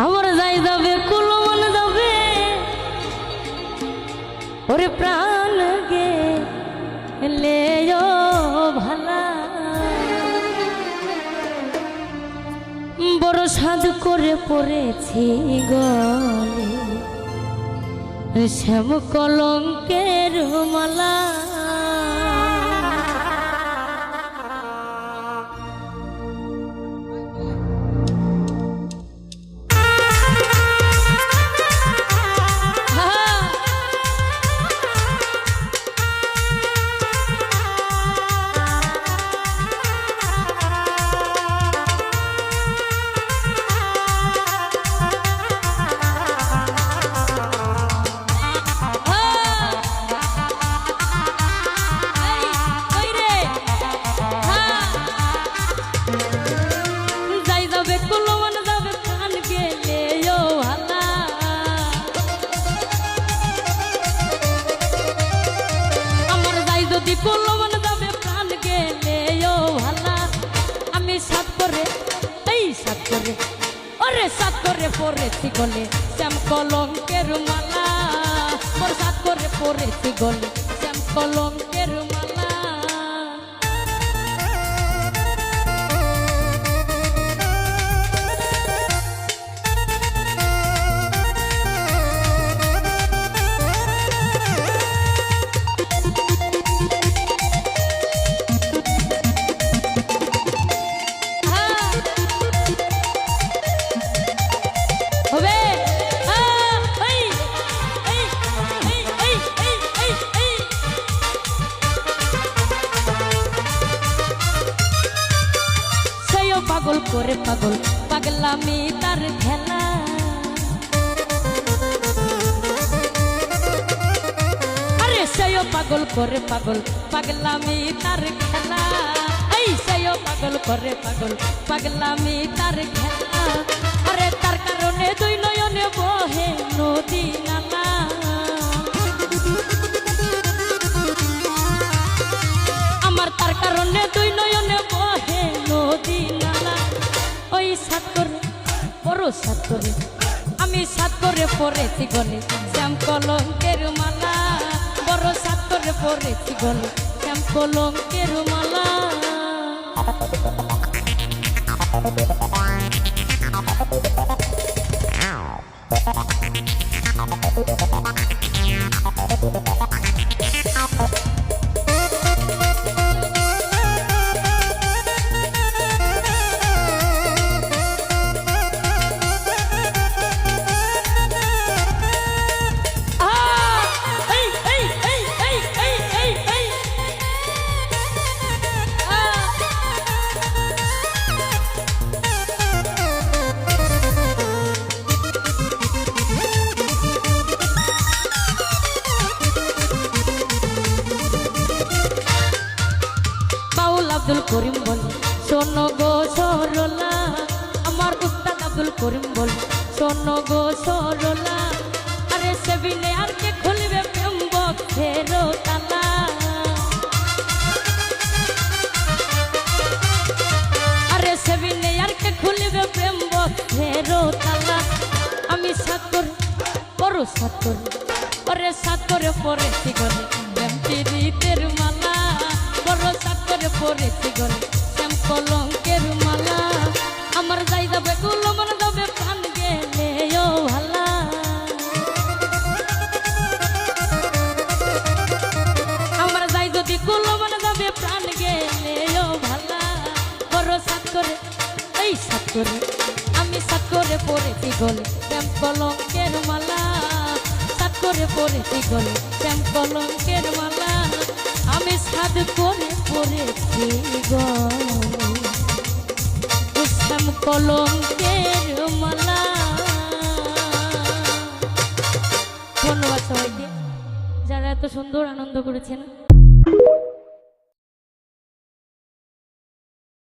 আমার যাই যাবে কুলমন যাবে ওরে প্রাণ গে লেও ভালা বড় সাধ করে পড়েছি গলে শ্যাম কলঙ্কের মালা কুলমন যাবে প্রাণ গেলেও ভালা আমি সাত করে এই সাত করে ওরে সাত করে পড়েছি গলে শ্যাম কলঙ্কের মালা ওর সাত করে পড়েছি গলে শ্যাম কলঙ্কের মালা পাগল করে পাগল পাগলামি তার খেলা আরে সেও পাগল করে পাগল পাগলামি তার খেলা এই সেও পাগল করে পাগল পাগলামি তার খেলা আরে তার কারণে দুই নয়নে বহে নদী নালা আমার তার কারণে দুই নয়নে বহে নদী নালা ওই সাত করে বড় সাত করে আমি সাত করে পড়েছি গলে শ্যাম কলঙ্কের মালা বড় সাত করে পড়েছি গলে শ্যাম কলঙ্কের মালা আব্দুল করিম বলে শোনো গো সরলা আমার উস্তাদ আব্দুল করিম বলে শোনো গো সরলা আরে সেবিনে আর কে খুলবে প্রেম বক্সের তালা আরে সেবিনে আর কে খুলবে প্রেম বক্সের তালা আমি সাত করে বড় সাত করে ওরে সাত করে পড়েছি গলে প্রেম প্রীতের মালা বড় সাত করে পড়েছি গলে শ্যাম কলঙ্কের মালা আমার যাই যাবে কুলমন যাবে প্রাণ গেলেও ভালা আমার যাই যদি কুলমন যাবে প্রাণ গেলেও ভালা বড় সাত করে এই সাত করে আমি সাত করে পড়েছি গলে শ্যাম কলঙ্কের মালা সাত করে পড়েছি গলে শ্যাম কলঙ্কের মালা আমি সাদ করে পড়েছি গলে শ্যাম কলঙ্কের মালা ধন্যবাদ সবাইকে যারা এত সুন্দর আনন্দ করেছেন।